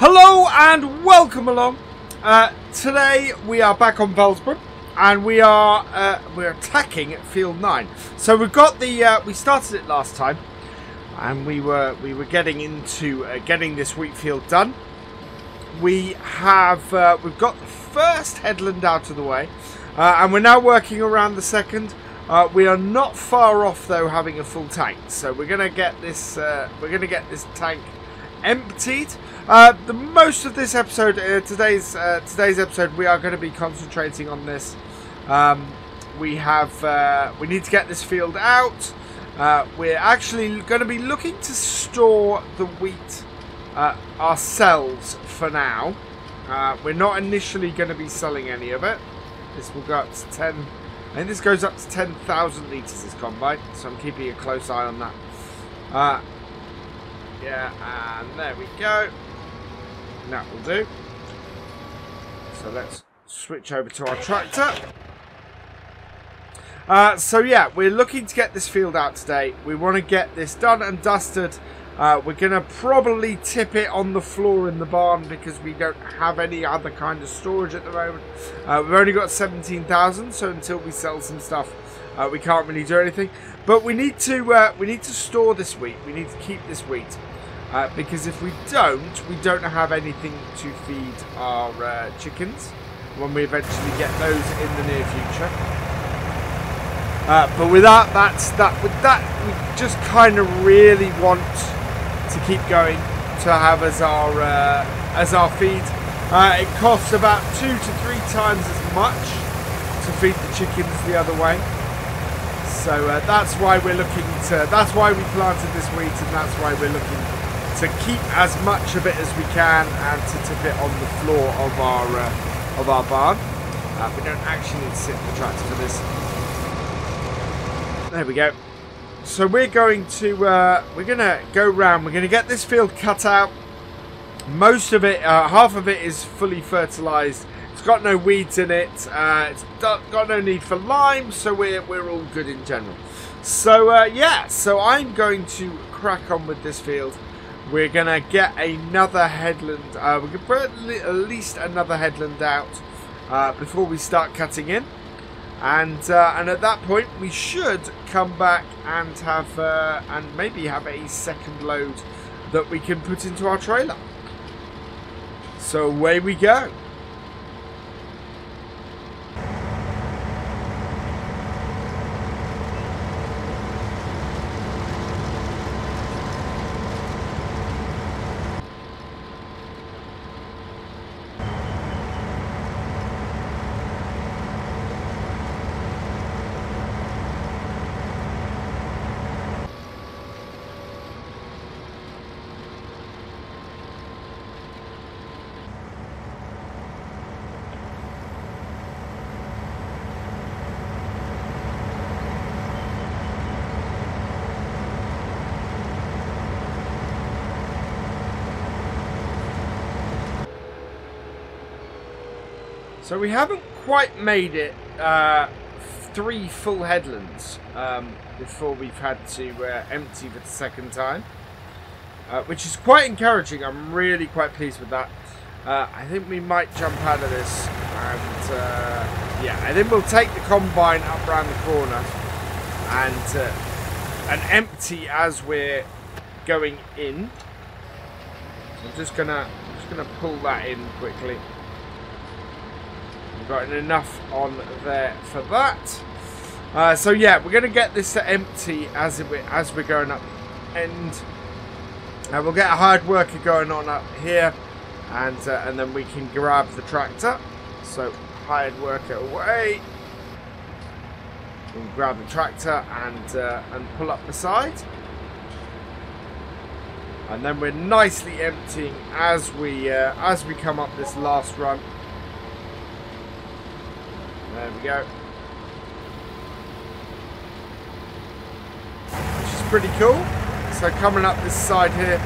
Hello and welcome along. Today we are back on Felsbrunn and we're attacking field 9. So we've got the we started it last time and we were getting into getting this wheat field done. We've got the first headland out of the way and we're now working around the second. We are not far off though having a full tank, so we're gonna get this tank emptied. The most of this episode, today's episode, we are going to be concentrating on this. We need to get this field out. We're actually going to be looking to store the wheat ourselves for now. We're not initially going to be selling any of it. This will go up to 10. I think this goes up to 10,000 litres this combine, so I'm keeping a close eye on that. Yeah, and there we go. That will do. So let's switch over to our tractor. So yeah, we're looking to get this field out today. We want to get this done and dusted. We're going to probably tip it on the floor in the barn because we don't have any other kind of storage at the moment. We've only got 17,000, so until we sell some stuff, we can't really do anything. But we need to store this wheat. We need to keep this wheat. Because if we don't have anything to feed our chickens when we eventually get those in the near future. But with that, we just kind of really want to keep going to have as our feed. It costs about 2 to 3 times as much to feed the chickens the other way. So that's why we're looking to. That's why we planted this wheat, and that's why we're looking to keep as much of it as we can and to tip it on the floor of our barn. We don't actually need to sit in the tractor for this. There we go. So we're going to go round. We're going to get this field cut out. Most of it, half of it, is fully fertilised. It's got no weeds in it. It's got no need for lime, so we're all good in general. So yeah, so I'm going to crack on with this field. We're going to get another headland. We're going to put at least another headland out before we start cutting in. And at that point, we should come back and have and maybe have a second load that we can put into our trailer. So away we go. So we haven't quite made it 3 full headlands before we've had to empty for the second time, which is quite encouraging. I'm really quite pleased with that. I think we might jump out of this, and yeah, I think we'll take the combine up around the corner and empty as we're going in. So I'm just gonna pull that in quickly. Got enough on there for that. So yeah, we're going to get this to empty as we're going up end. We'll get a hard worker going on up here, and then we can grab the tractor. So hired worker away. We'll grab the tractor and pull up the side, and then we're nicely emptying as we come up this last run. There we go. Which is pretty cool. So coming up this side here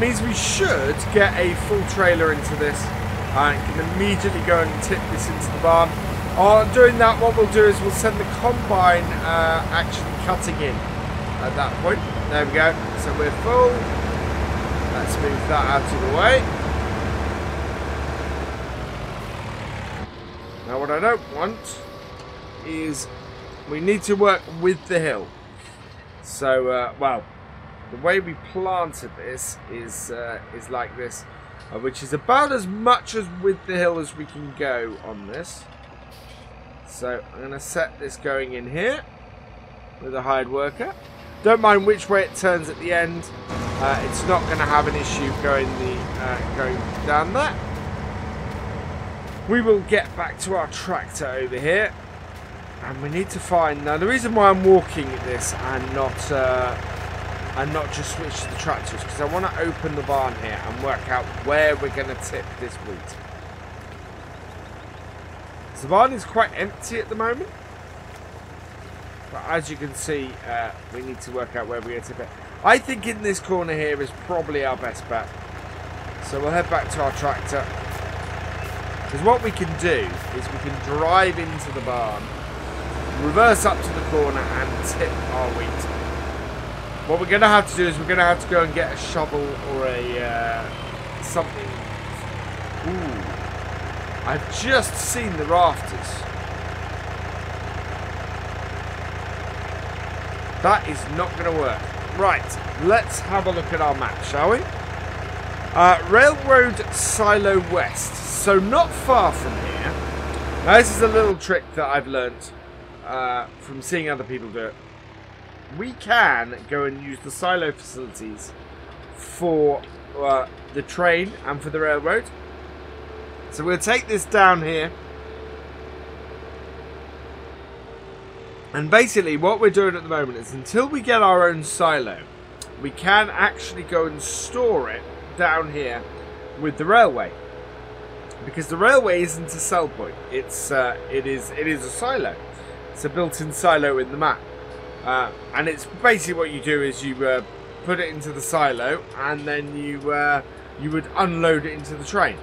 means we should get a full trailer into this and can immediately go and tip this into the barn. Doing that, what we'll do is we'll send the combine actually cutting in at that point. There we go. So we're full. Let's move that out of the way. Now what I don't want is we need to work with the hill. So, well, the way we planted this is like this, which is about as much as with the hill as we can go on this. So I'm going to set this going in here with a hired worker. Don't mind which way it turns at the end. It's not going to have an issue going down there. We will get back to our tractor over here, and we need to find. Now, the reason why I'm walking this and not just switch to the tractor is because I want to open the barn here and work out where we're going to tip this wheat. So the barn is quite empty at the moment, but as you can see, we need to work out where we're going to tip it. I think in this corner here is probably our best bet. So we'll head back to our tractor. Because what we can do is we can drive into the barn, reverse up to the corner and tip our wheat. What we're going to have to do is we're going to have to go and get a shovel or a something. Ooh, I've just seen the rafters. That is not going to work. Right, let's have a look at our map, shall we? Railroad Silo West. So not far from here. Now this is a little trick that I've learnt from seeing other people do it. We can go and use the silo facilities for the train and for the railroad. So we'll take this down here. And basically what we're doing at the moment is until we get our own silo, we can actually go and store it down here with the railway. Because the railway isn't a sell point. It is a silo. It's a built-in silo in the map. And it's basically what you do is you put it into the silo and then you would unload it into the train.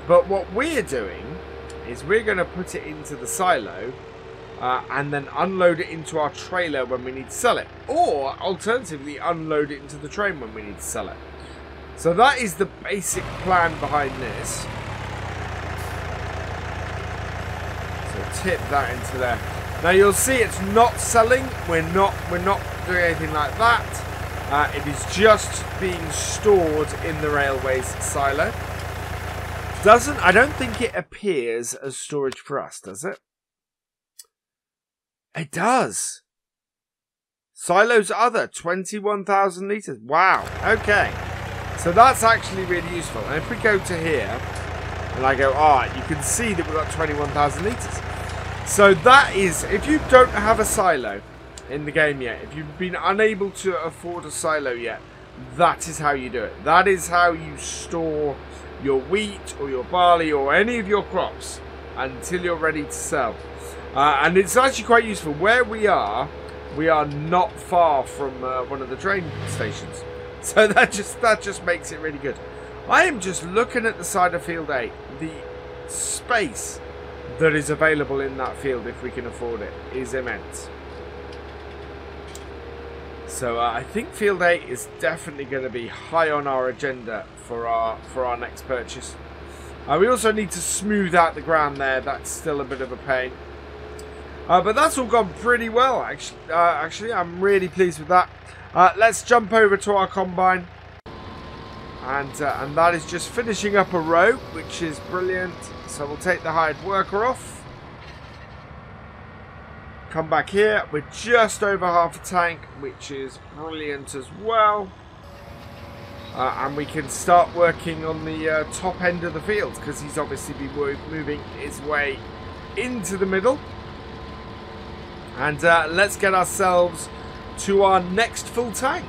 But what we're doing is we're going to put it into the silo and then unload it into our trailer when we need to sell it. Or, alternatively, unload it into the train when we need to sell it. So that is the basic plan behind this. So tip that into there. Now you'll see it's not selling. We're not doing anything like that. It is just being stored in the railway's silo. I don't think it appears as storage for us, does it? It does. Silos other, 21,000 litres. Wow. Okay. So that's actually really useful. And if we go to here, and I go, you can see that we've got 21,000 litres. So that is, if you don't have a silo in the game yet, if you've been unable to afford a silo yet, that is how you do it. That is how you store your wheat or your barley or any of your crops until you're ready to sell. And it's actually quite useful. Where we are not far from one of the train stations. So that just makes it really good. I am just looking at the side of Field 8. The space that is available in that field, if we can afford it, is immense. So I think Field 8 is definitely going to be high on our agenda for our next purchase. We also need to smooth out the ground there. That's still a bit of a pain. But that's all gone pretty well, actually. I'm really pleased with that. Let's jump over to our combine. And that is just finishing up a row, which is brilliant. So we'll take the hired worker off. Come back here. We're just over half a tank, which is brilliant as well. And we can start working on the top end of the field, because he's obviously been moving his way into the middle. And let's get ourselves to our next full tank.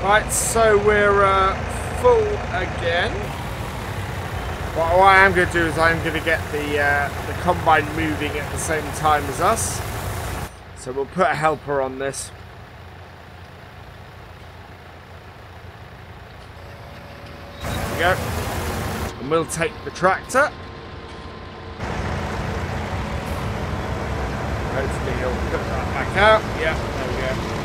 Right, so we're full again. But what I am going to do is I'm going to get the combine moving at the same time as us. So we'll put a helper on this. There we go. And we'll take the tractor. Hopefully he'll put that back out. Yeah, there we go.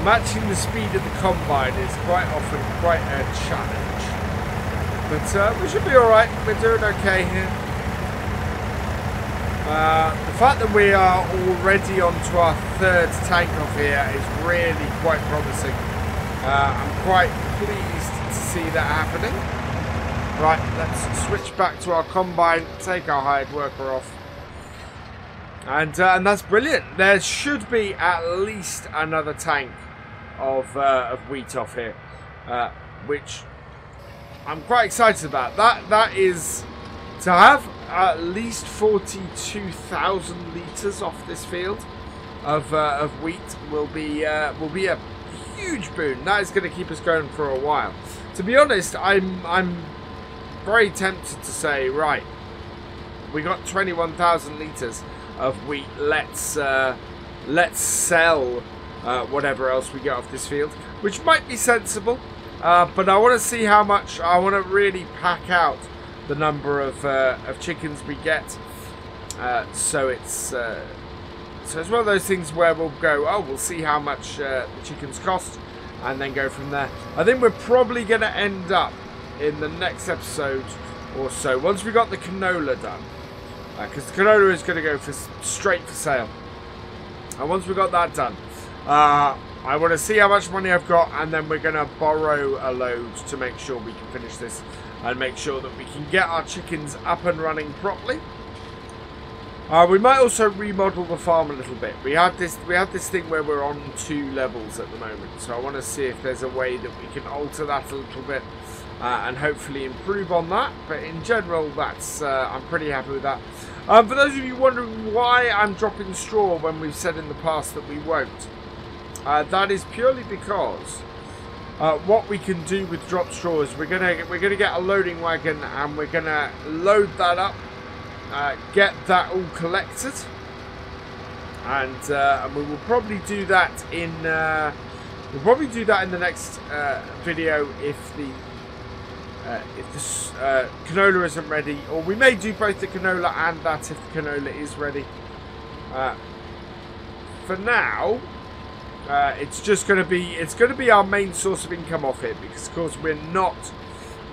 Matching the speed of the combine is quite often quite a challenge. But we should be alright. We're doing okay here. The fact that we are already onto our third tank off here is really quite promising. I'm quite pleased to see that happening. Right, let's switch back to our combine, take our hired worker off. And that's brilliant. There should be at least another tank of wheat off here, which I'm quite excited about. That is to have at least 42,000 litres off this field of wheat will be a huge boon. That is going to keep us going for a while. To be honest, I'm very tempted to say, right, we got 21,000 litres of wheat. Let's sell whatever else we get off this field, which might be sensible. But I want to see how much. I want to really pack out the number of chickens we get. So it's one of those things where we'll go, oh, we'll see how much the chickens cost, and then go from there. I think we're probably going to end up in the next episode or so, once we got the canola done, because the canola is going to go straight for sale. And once we got that done, I want to see how much money I've got, and then we're going to borrow a load to make sure we can finish this and make sure that we can get our chickens up and running properly. We might also remodel the farm a little bit. We have this thing where we're on 2 levels at the moment, so I want to see if there's a way that we can alter that a little bit and hopefully improve on that. But in general, that's I'm pretty happy with that. For those of you wondering why I'm dropping straw when we've said in the past that we won't, that is purely because what we can do with drop straw is we're gonna get a loading wagon, and we're gonna load that up, get that all collected, and we will probably do that in the next video if the canola isn't ready, or we may do both the canola and that if the canola is ready. For now, it's going to be our main source of income off it, because of course we're not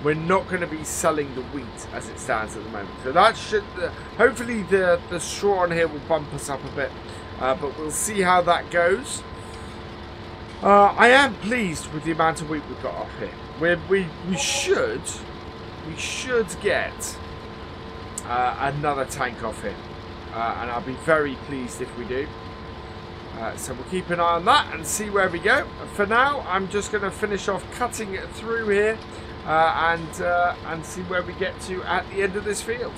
going to be selling the wheat as it stands at the moment. So that should hopefully the straw on here will bump us up a bit, but we'll see how that goes. I am pleased with the amount of wheat we've got off here. We should get another tank off here, and I'll be very pleased if we do. So we'll keep an eye on that and see where we go. For now, I'm just going to finish off cutting it through here and see where we get to at the end of this field.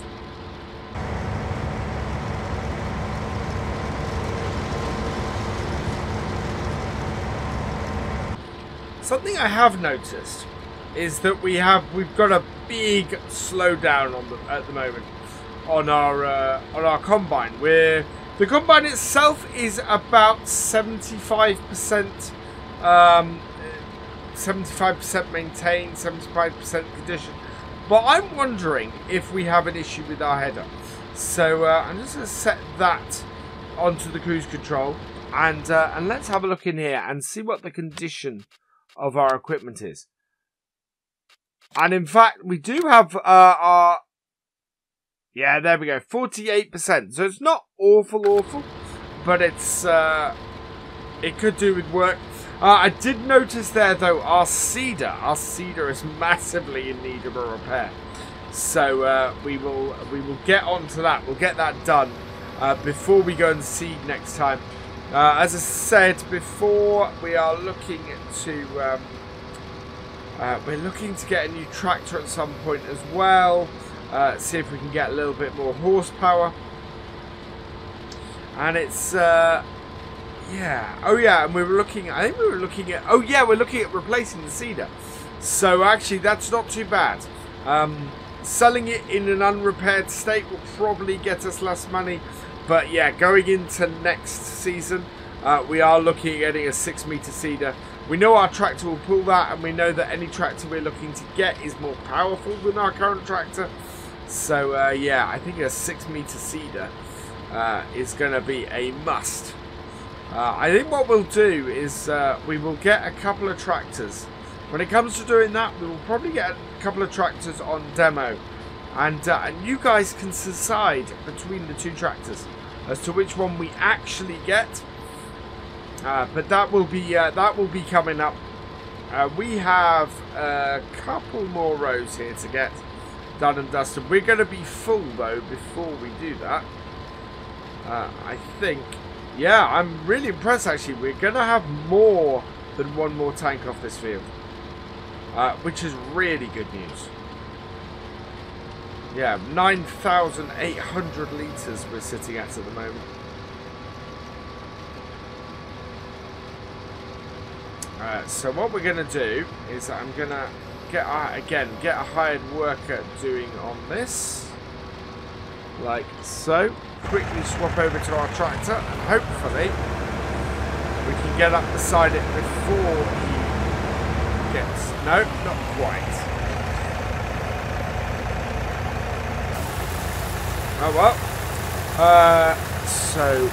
Something I have noticed is that we've got a big slowdown at the moment on our combine. The combine itself is about 75% 75% maintained, 75% condition. But I'm wondering if we have an issue with our header. So I'm just going to set that onto the cruise control, and let's have a look in here and see what the condition of our equipment is. And in fact, we do have our... Yeah, there we go, 48%. So it's not awful, but it's it could do with work. I did notice there, though, our seeder is massively in need of a repair. So we will get onto that. We'll get that done before we go and seed next time. As I said before, we are looking to get a new tractor at some point as well. See if we can get a little bit more horsepower. And it's, yeah. Oh, yeah, and we were looking, I think we were looking at, oh, yeah, we're looking at replacing the seeder. So, actually, that's not too bad. Selling it in an unrepaired state will probably get us less money. But, yeah, going into next season, we are looking at getting a 6-meter seeder. We know our tractor will pull that, and we know that any tractor we're looking to get is more powerful than our current tractor. So, yeah, I think a 6-meter seeder is going to be a must. I think what we'll do is we will get a couple of tractors. When it comes to doing that, we will probably get a couple of tractors on demo. And you guys can decide between the two tractors as to which one we actually get. But that will be coming up. We have a couple more rows here to get done and dusted. We're going to be full though before we do that. I think, yeah, I'm really impressed actually. We're going to have more than one more tank off this field, which is really good news. Yeah, 9,800 litres we're sitting at the moment. So what we're going to do is I'm going to get a hired worker doing on this, like so. Quickly swap over to our tractor, and hopefully we can get up beside it before he gets. No, not quite. Oh well. So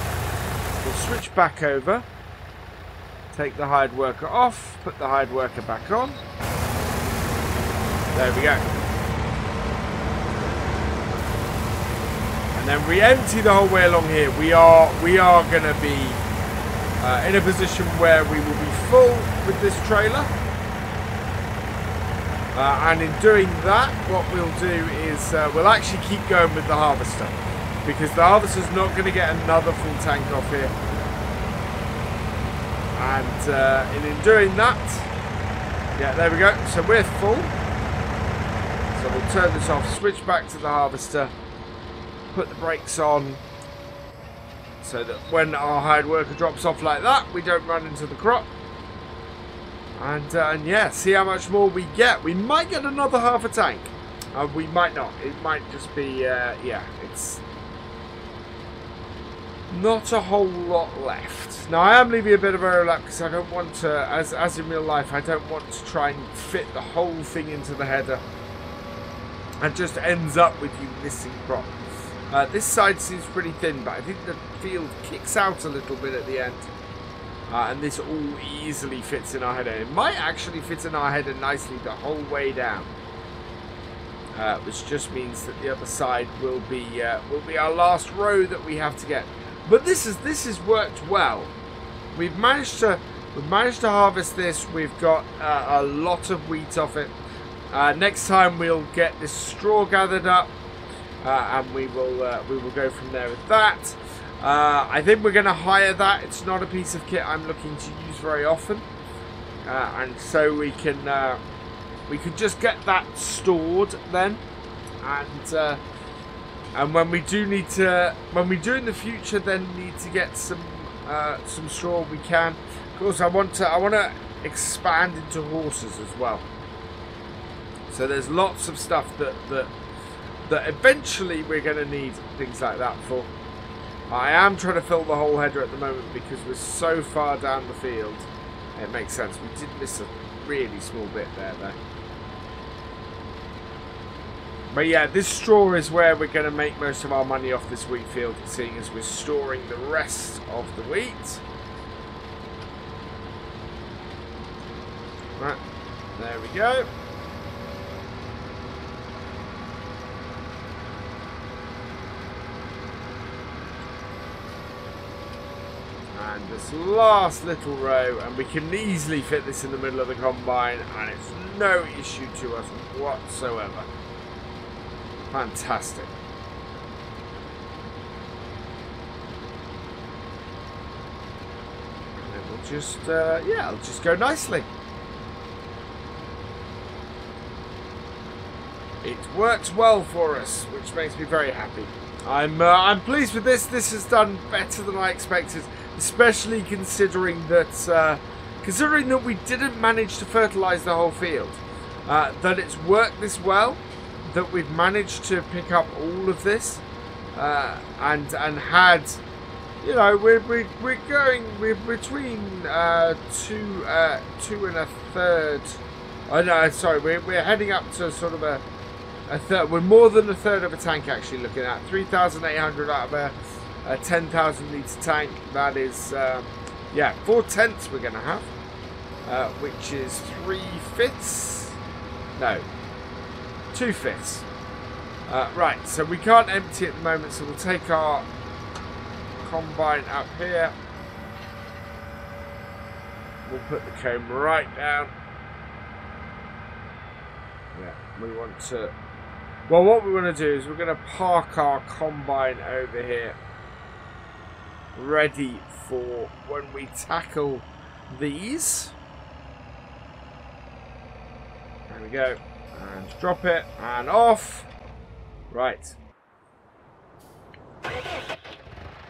we'll switch back over. Take the hired worker off, put the hired worker back on. There we go. And then we empty the whole way along here. We are going to be in a position where we will be full with this trailer. And in doing that, what we'll do is we'll actually keep going with the harvester, because the harvester's not going to get another full tank off here. And in doing that, yeah, there we go. So we're full. So we'll turn this off, switch back to the harvester, put the brakes on, so that when our hired worker drops off like that, we don't run into the crop. And yeah, see how much more we get. We might get another half a tank. We might not. It might just be, yeah, it's not a whole lot left. Now, I am leaving a bit of overlap because I don't want to, as in real life, I don't want to try and fit the whole thing into the header. And just ends up with you missing crop. This side seems pretty thin, but I think the field kicks out a little bit at the end. And this all easily fits in our header. It might actually fit in our header nicely the whole way down. Which just means that the other side will be our last row that we have to get. But this has worked well. We've managed to harvest this. We've got a lot of wheat off it. Next time we'll get this straw gathered up, and we will go from there with that. I think we're going to hire that. It's not a piece of kit I'm looking to use very often, and so we can just get that stored then, and when we do in the future then need to get some straw, we can. Of course, I want to expand into horses as well. So there's lots of stuff that eventually we're going to need things like that for. I am trying to fill the whole header at the moment because we're so far down the field. It makes sense. We did miss a really small bit there though. But yeah, this straw is where we're going to make most of our money off this wheat field, seeing as we're storing the rest of the wheat. Right, there we go. And this last little row, and we can easily fit this in the middle of the combine, and it's no issue to us whatsoever. Fantastic. And then we'll just, yeah, it'll just go nicely. It works well for us, which makes me very happy. I'm pleased with this. This has done better than I expected, especially considering that we didn't manage to fertilise the whole field. That it's worked this well, that we've managed to pick up all of this, and had, you know, we're between 2 and a third. Oh no, sorry, we're heading up to sort of a third. We're more than a third of a tank actually. Looking at 3,800 out of a 10,000 litre tank. That is, yeah, 4/10 we're going to have, which is 3/5. No, 2/5. Right, so we can't empty at the moment, so we'll take our combine up here. We'll put the comb right down. Yeah, we want to... Well, what we want to do is we're going to park our combine over here, ready for when we tackle these. There we go. And drop it, and off. Right.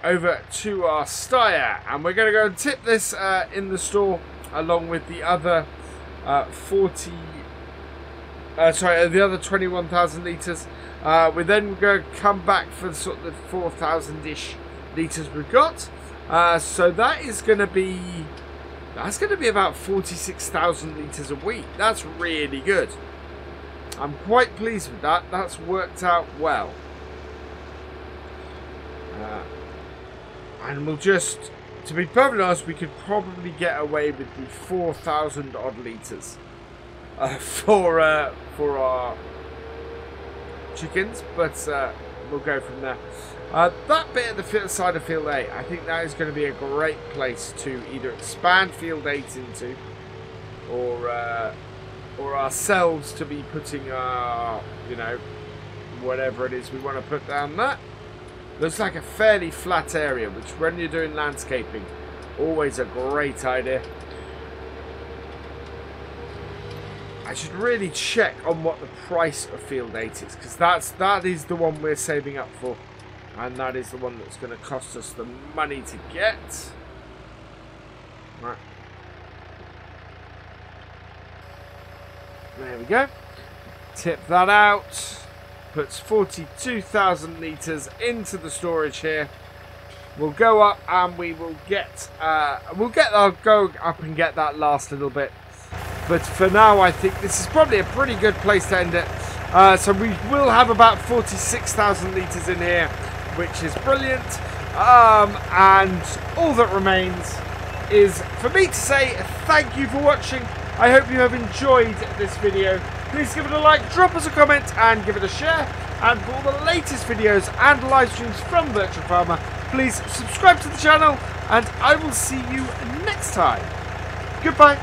Over to our styer, and we're going to go and tip this in the store along with the other the other 21,000 litres. We're then going to come back for sort of the 4,000-ish litres we've got. So that is going to be... That's going to be about 46,000 litres a week. That's really good. I'm quite pleased with that. That's worked out well. And we'll just... To be perfectly honest, we could probably get away with the 4,000 odd litres. For our chickens, but we'll go from there. That bit at the side of Field 8, I think that is going to be a great place to either expand Field 8 into, or ourselves to be putting our, you know, whatever it is we want to put down there. Looks like a fairly flat area, which when you're doing landscaping, always a great idea. I should really check on what the price of Field 8 is, because that is the one we're saving up for, and that is the one that's going to cost us the money to get. Right. There we go. Tip that out. Puts 42,000 litres into the storage here. We'll go up and we will get. I'll go up and get that last little bit. But for now, I think this is probably a pretty good place to end it. So we will have about 46,000 litres in here, which is brilliant. And all that remains is for me to say thank you for watching. I hope you have enjoyed this video. Please give it a like, drop us a comment, and give it a share. And for all the latest videos and live streams from FendtFarmer, please subscribe to the channel, and I will see you next time. Goodbye.